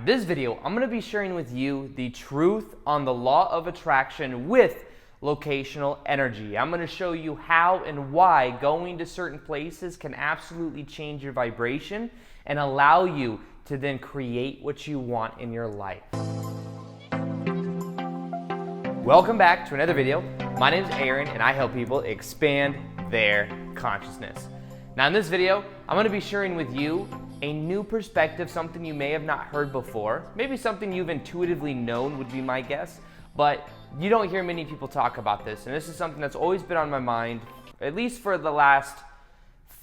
this video, I'm going to be sharing with you the truth on the law of attraction with locational energy. I'm going to show you how and why going to certain places can absolutely change your vibration and allow you to then create what you want in your life. Welcome back to another video. My name is Aaron and I help people expand their consciousness. Now in this video, I'm going to be sharing with you a new perspective, something you may have not heard before, maybe something you've intuitively known would be my guess, but you don't hear many people talk about this, and this is something that's always been on my mind, at least for the last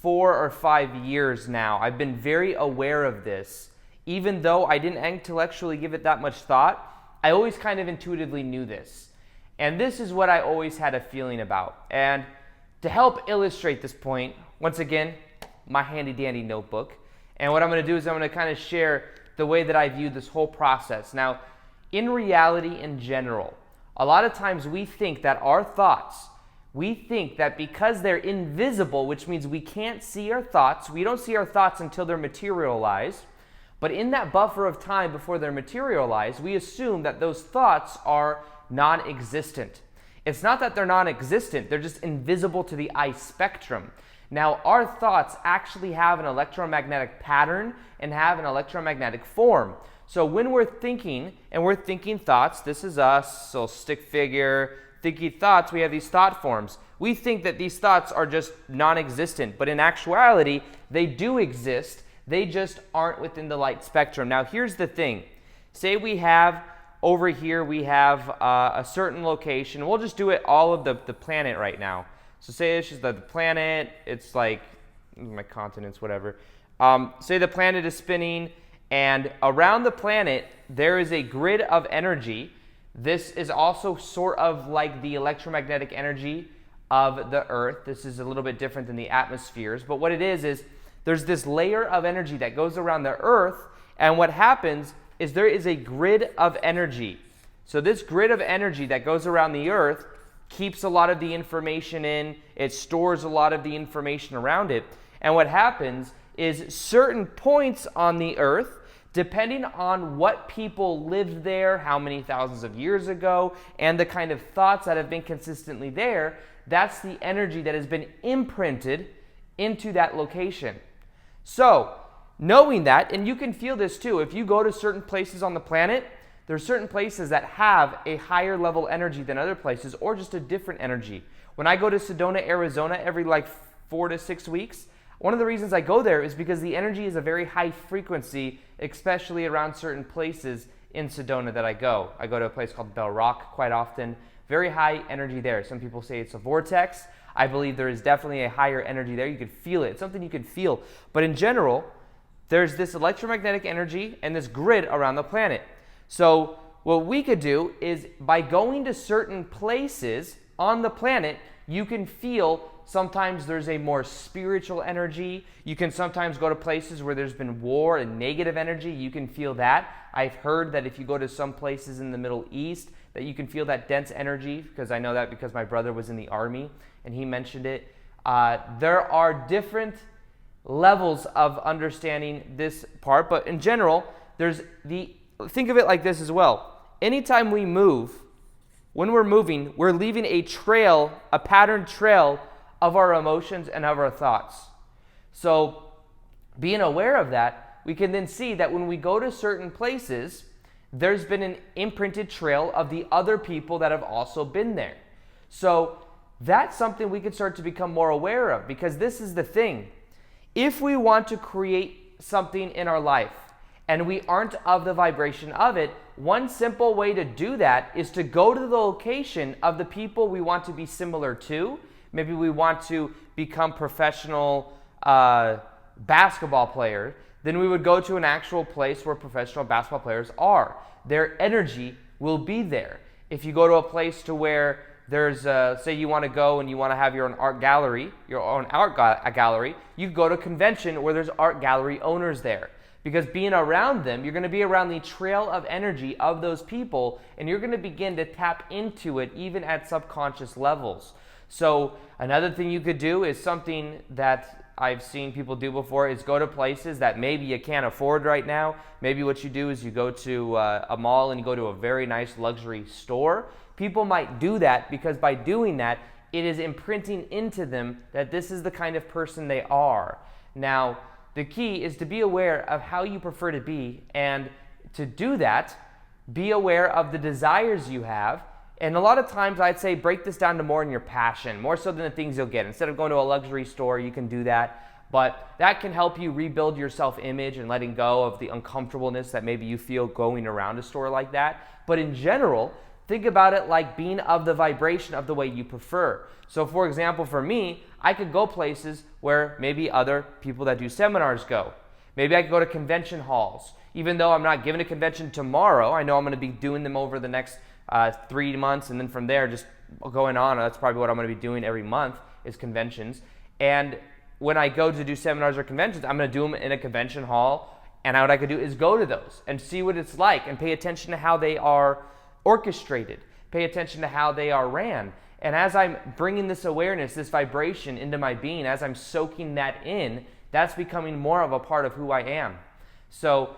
4 or 5 years now. I've been very aware of this. Even though I didn't intellectually give it that much thought, I always kind of intuitively knew this. And this is what I always had a feeling about. And to help illustrate this point, once again, my handy dandy notebook. And what I'm going to do is I'm going to kind of share the way that I view this whole process. Now, in reality in general, a lot of times we think that our thoughts, we think that because they're invisible, which means we can't see our thoughts, we don't see our thoughts until they're materialized, but in that buffer of time before they're materialized, we assume that those thoughts are non-existent. It's not that they're non-existent, they're just invisible to the eye spectrum. Now, our thoughts actually have an electromagnetic pattern and have an electromagnetic form. So when we're thinking, and we're thinking thoughts, this is us, so stick figure, thinking thoughts, we have these thought forms. We think that these thoughts are just non-existent, but in actuality, they do exist. They just aren't within the light spectrum. Now, here's the thing. Say we have, over here, we have a certain location. We'll just do it all of the planet right now. So say this is the planet, it's like, my continents, whatever. Say the planet is spinning, and around the planet, there is a grid of energy. This is also sort of like the electromagnetic energy of the Earth. This is a little bit different than the atmospheres, but what it is there's this layer of energy that goes around the Earth, and what happens is there is a grid of energy. So this grid of energy that goes around the Earth keeps a lot of the information in, it stores a lot of the information around it, and what happens is certain points on the Earth, depending on what people lived there, how many thousands of years ago, and the kind of thoughts that have been consistently there, that's the energy that has been imprinted into that location. So, knowing that, and you can feel this too, if you go to certain places on the planet, there are certain places that have a higher level energy than other places, or just a different energy. When I go to Sedona, Arizona every like 4 to 6 weeks, one of the reasons I go there is because the energy is a very high frequency, especially around certain places in Sedona that I go. I go to a place called Bell Rock quite often. Very high energy there. Some people say it's a vortex. I believe there is definitely a higher energy there. You can feel it. It's something you can feel. But in general, there's this electromagnetic energy and this grid around the planet. So what we could do is by going to certain places on the planet, you can feel sometimes there's a more spiritual energy. You can sometimes go to places where there's been war and negative energy. You can feel that. I've heard that if you go to some places in the Middle East, that you can feel that dense energy, because I know that because my brother was in the army and he mentioned it. There are different levels of understanding this part, but in general, think of it like this as well. Anytime we move, when we're moving, we're leaving a trail, a patterned trail of our emotions and of our thoughts. So being aware of that, we can then see that when we go to certain places, there's been an imprinted trail of the other people that have also been there. So that's something we could start to become more aware of, because this is the thing. If we want to create something in our life and we aren't of the vibration of it, one simple way to do that is to go to the location of the people we want to be similar to. Maybe we want to become professional basketball players. Then we would go to an actual place where professional basketball players are. Their energy will be there. If you go to a place to where there's, say you want to go and you want to have your own art gallery, you go to a convention where there's art gallery owners there. Because being around them, you're going to be around the trail of energy of those people, and you're going to begin to tap into it even at subconscious levels. So another thing you could do is something that I've seen people do before is go to places that maybe you can't afford right now. Maybe what you do is you go to a mall and you go to a very nice luxury store. People might do that because by doing that, it is imprinting into them that this is the kind of person they are. Now, the key is to be aware of how you prefer to be, and to do that, be aware of the desires you have. And a lot of times I'd say break this down to more in your passion, more so than the things you'll get. Instead of going to a luxury store, you can do that. But that can help you rebuild your self-image and letting go of the uncomfortableness that maybe you feel going around a store like that. But in general, think about it like being of the vibration of the way you prefer. So for example, for me, I could go places where maybe other people that do seminars go. Maybe I could go to convention halls. Even though I'm not giving a convention tomorrow, I know I'm going to be doing them over the next 3 months, and then from there just going on. That's probably what I'm going to be doing every month is conventions. And when I go to do seminars or conventions, I'm going to do them in a convention hall, and what I could do is go to those and see what it's like and pay attention to how they are orchestrated, pay attention to how they are ran. And as I'm bringing this awareness, this vibration into my being, as I'm soaking that in, that's becoming more of a part of who I am. So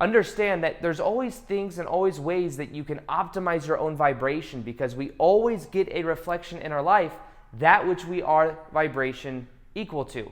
understand that there's always things and always ways that you can optimize your own vibration, because we always get a reflection in our life that which we are vibration equal to,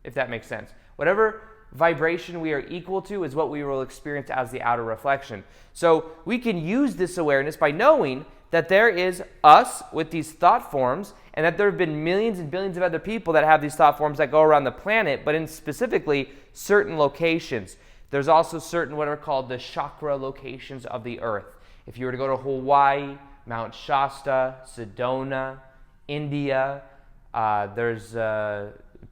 if that makes sense. Whatever vibration we are equal to is what we will experience as the outer reflection. So we can use this awareness by knowing that there is us with these thought forms, and that there have been millions and billions of other people that have these thought forms that go around the planet, but in specifically certain locations. There's also certain what are called the chakra locations of the earth. If you were to go to Hawaii, Mount Shasta, Sedona, India, there's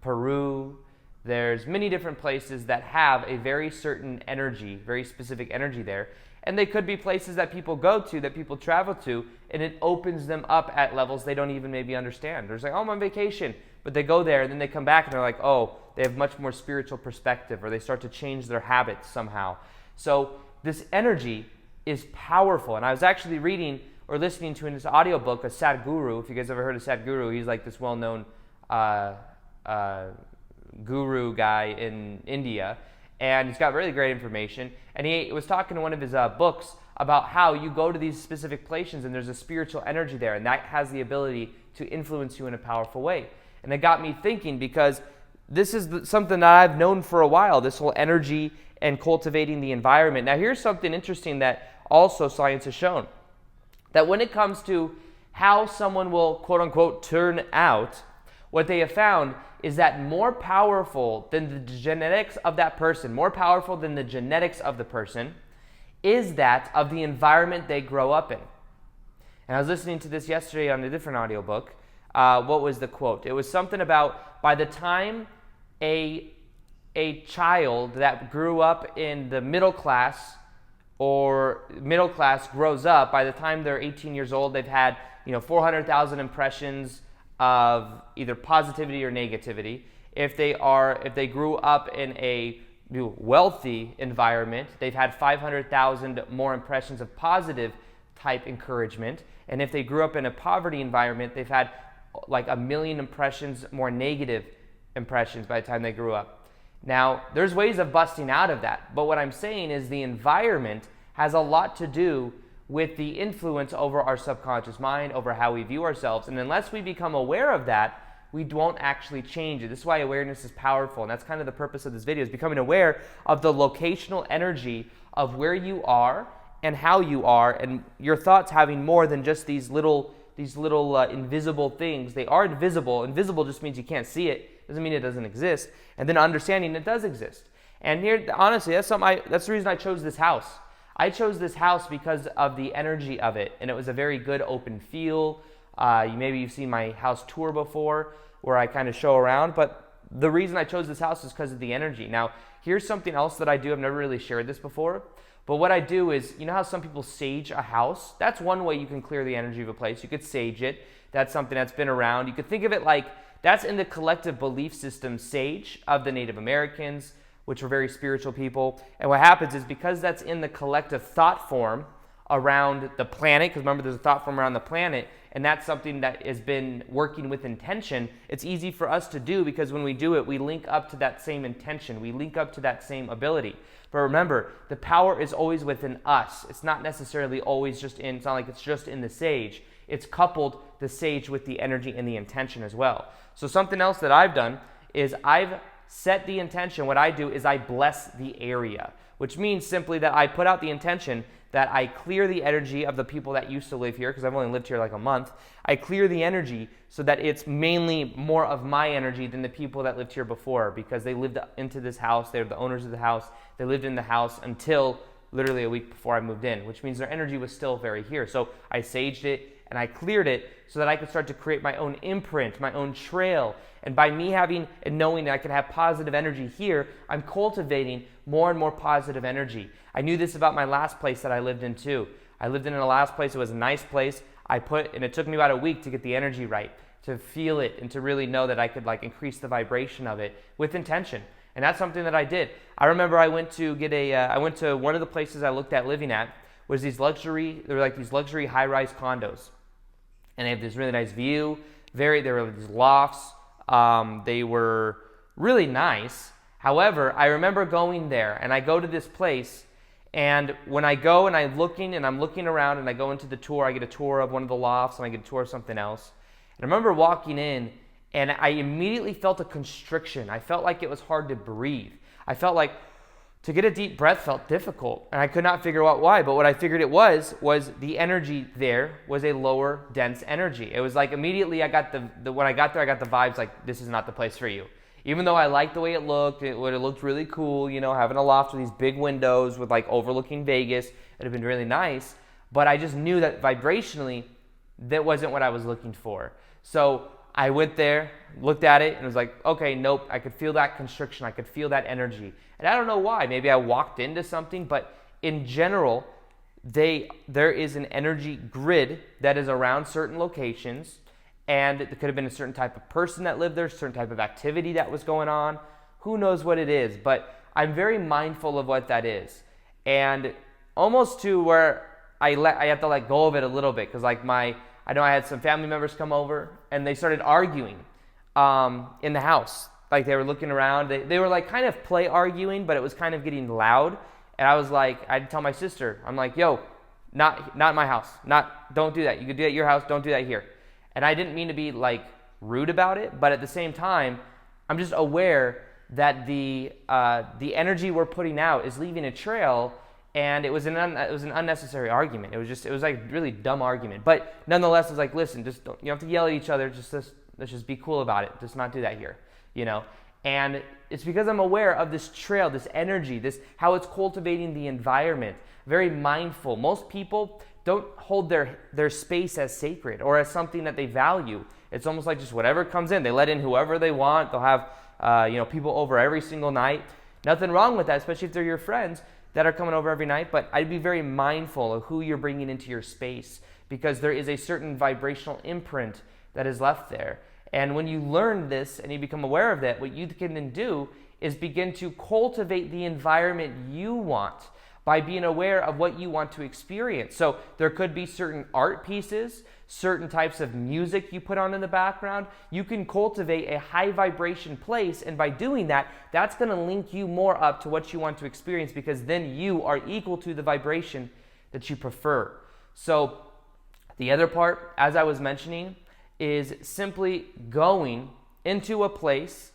Peru, there's many different places that have a very certain energy, very specific energy there. And they could be places that people go to, that people travel to, and it opens them up at levels they don't even maybe understand. There's like, oh, I'm on vacation. But they go there and then they come back and they're like, oh, they have much more spiritual perspective, or they start to change their habits somehow. So this energy is powerful. And I was actually reading or listening to in this audiobook a Sadhguru. If you guys ever heard of Sadhguru, he's like this well-known guru guy in India. And he's got really great information. And he was talking in one of his books about how you go to these specific places and there's a spiritual energy there, and that has the ability to influence you in a powerful way. And it got me thinking, because this is something that I've known for a while, this whole energy and cultivating the environment. Now here's something interesting that also science has shown. That when it comes to how someone will quote unquote turn out, what they have found is that more powerful than the genetics of that person, more powerful than the genetics of the person, is that of the environment they grow up in. And I was listening to this yesterday on a different audiobook. What was the quote? It was something about by the time a child that grew up in the middle class grows up, by the time they're 18 years old, they've had 400,000 impressions of either positivity or negativity. If they grew up in a wealthy environment, they've had 500,000 more impressions of positive type encouragement. And if they grew up in a poverty environment, they've had like 1 million impressions more negative impressions by the time they grew up. Now, there's ways of busting out of that, but what I'm saying is the environment has a lot to do with the influence over our subconscious mind, over how we view ourselves. And unless we become aware of that, we won't actually change it. This is why awareness is powerful, and that's kind of the purpose of this video, is becoming aware of the locational energy of where you are and how you are, and your thoughts having more than just these little invisible things. They are invisible. Invisible just means you can't see it. Doesn't mean it doesn't exist. And then understanding it does exist. And here, honestly, that's the reason I chose this house. I chose this house because of the energy of it, and it was a very good open feel. Maybe you've seen my house tour before, where I kind of show around, but the reason I chose this house is because of the energy. Now, here's something else that I do. I've never really shared this before, but what I do is, you know how some people sage a house? That's one way you can clear the energy of a place. You could sage it. That's something that's been around. You could think of it like that's in the collective belief system sage of the Native Americans, which were very spiritual people. And what happens is, because that's in the collective thought form around the planet, because remember there's a thought form around the planet, and that's something that has been working with intention. It's easy for us to do because when we do it, we link up to that same intention. We link up to that same ability. But remember, the power is always within us. It's not necessarily always just in, it's not like it's just in the sage. It's coupled the sage with the energy and the intention as well. So something else that I've done is I've set the intention. What I do is I bless the area, which means simply that I put out the intention that I clear the energy of the people that used to live here, because I've only lived here like a month. I clear the energy so that it's mainly more of my energy than the people that lived here before, because they lived into this house. They're the owners of the house. They lived in the house until literally a week before I moved in, which means their energy was still very here. So I saged it and I cleared it so that I could start to create my own imprint, my own trail. And by me having and knowing that I can have positive energy here, I'm cultivating more and more positive energy. I knew this about my last place that I lived in too. I lived in a last place. It was a nice place. And it took me about a week to get the energy right, to feel it, and to really know that I could like increase the vibration of it with intention. And that's something that I did. I remember I went to one of the places I looked at living at was these luxury high-rise condos. And they have this really nice view. There were these lofts. They were really nice. However, I remember going there, and I go to this place, and when I go and I'm looking around, and I go into the tour, I get a tour of one of the lofts, and I get a tour of something else. And I remember walking in, and I immediately felt a constriction. I felt like it was hard to breathe. I felt like to get a deep breath felt difficult, and I could not figure out why. But what I figured it was the energy there was a lower, dense energy. It was like immediately when I got there, I got the vibes like, this is not the place for you. Even though I liked the way it looked really cool, having a loft with these big windows with like overlooking Vegas, it would have been really nice. But I just knew that vibrationally, that wasn't what I was looking for. So I went there, looked at it, and was like, okay, nope. I could feel that constriction. I could feel that energy. And I don't know why. Maybe I walked into something, but in general, there is an energy grid that is around certain locations, and it could have been a certain type of person that lived there, a certain type of activity that was going on. Who knows what it is, but I'm very mindful of what that is. And almost to where I have to let go of it a little bit, because I know I had some family members come over, and they started arguing in the house. Like they were looking around. They were like kind of play arguing, but it was kind of getting loud. And I was like, I'd tell my sister, I'm like, yo, not in my house. Don't do that. You could do that at your house. Don't do that here. And I didn't mean to be like rude about it, but at the same time, I'm just aware that the energy we're putting out is leaving a trail. And it was an unnecessary argument. It was like a really dumb argument. But nonetheless, I was like, listen, you don't have to yell at each other. Let's just be cool about it. Just not do that here, And it's because I'm aware of this trail, this energy, how it's cultivating the environment. Very mindful. Most people don't hold their space as sacred or as something that they value. It's almost like just whatever comes in. They let in whoever they want. They'll have people over every single night. Nothing wrong with that, especially if they're your friends that are coming over every night, but I'd be very mindful of who you're bringing into your space, because there is a certain vibrational imprint that is left there. And when you learn this and you become aware of that, what you can then do is begin to cultivate the environment you want by being aware of what you want to experience. So there could be certain art pieces, certain types of music you put on in the background. You can cultivate a high vibration place, and by doing that, that's going to link you more up to what you want to experience, because then you are equal to the vibration that you prefer. So the other part, as I was mentioning, is simply going into a place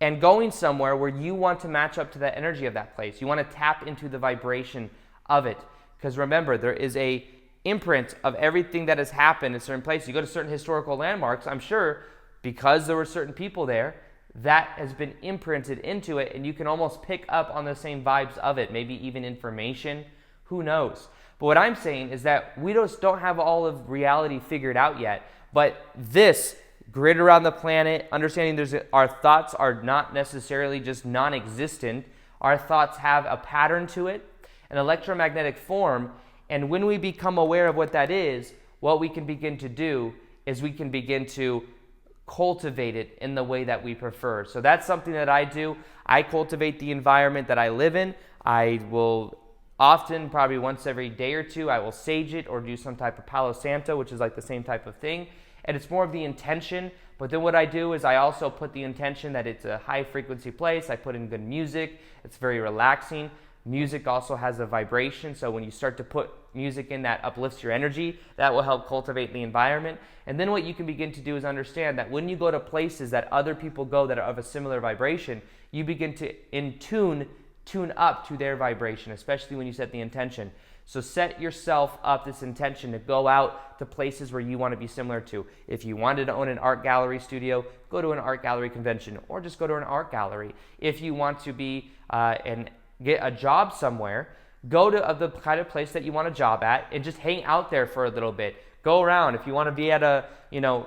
and going somewhere where you want to match up to the energy of that place. You want to tap into the vibration of it. Because remember, there is a imprint of everything that has happened in certain places. You go to certain historical landmarks, I'm sure, because there were certain people there, that has been imprinted into it, and you can almost pick up on the same vibes of it, maybe even information. Who knows? But what I'm saying is that we just don't have all of reality figured out yet. But this grid around the planet, understanding our thoughts are not necessarily just non-existent. Our thoughts have a pattern to it, an electromagnetic form, and when we become aware of what that is, what we can begin to do is we can begin to cultivate it in the way that we prefer. So that's something that I do. I cultivate the environment that I live in. I will Often, probably once every day or two, I will sage it or do some type of Palo Santo, which is like the same type of thing. And it's more of the intention. But then what I do is I also put the intention that it's a high frequency place. I put in good music. It's very relaxing. Music also has a vibration. So when you start to put music in that uplifts your energy, that will help cultivate the environment. And then what you can begin to do is understand that when you go to places that other people go that are of a similar vibration, you begin to tune up to their vibration, especially when you set the intention. So set yourself up this intention to go out to places where you want to be similar to. If you wanted to own an art gallery studio, go to an art gallery convention or just go to an art gallery. If you want to be and get a job somewhere, go to the kind of place that you want a job at and just hang out there for a little bit. Go around. If you want to be at a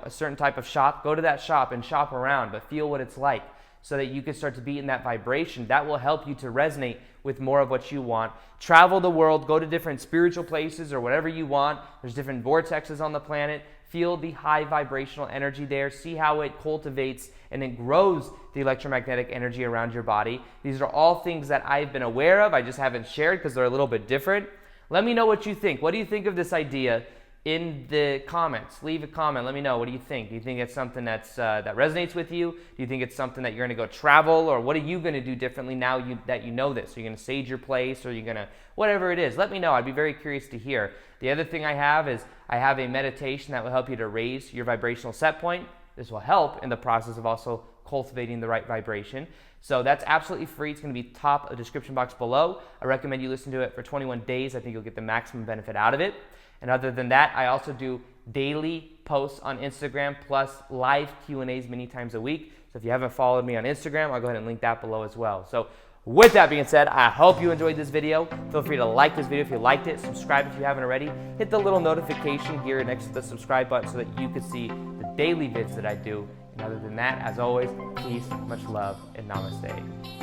certain type of shop, go to that shop and shop around, but feel what it's like, so that you can start to be in that vibration. That will help you to resonate with more of what you want. Travel the world, go to different spiritual places or whatever you want. There's different vortexes on the planet. Feel the high vibrational energy there. See how it cultivates and it grows the electromagnetic energy around your body. These are all things that I've been aware of. I just haven't shared because they're a little bit different. Let me know what you think. What do you think of this idea? In the comments, leave a comment. Let me know. What do you think? Do you think it's something that resonates with you? Do you think it's something that you're going to go travel, or what are you going to do differently now that you know this? Are you going to sage your place, or are you going to whatever it is? Let me know. I'd be very curious to hear. The other thing I have is I have a meditation that will help you to raise your vibrational set point. This will help in the process of also cultivating the right vibration. So that's absolutely free. It's going to be top of the description box below. I recommend you listen to it for 21 days. I think you'll get the maximum benefit out of it. And other than that, I also do daily posts on Instagram plus live Q&As many times a week. So if you haven't followed me on Instagram, I'll go ahead and link that below as well. So with that being said, I hope you enjoyed this video. Feel free to like this video if you liked it. Subscribe if you haven't already. Hit the little notification here next to the subscribe button so that you can see the daily vids that I do. And other than that, as always, peace, much love, and namaste.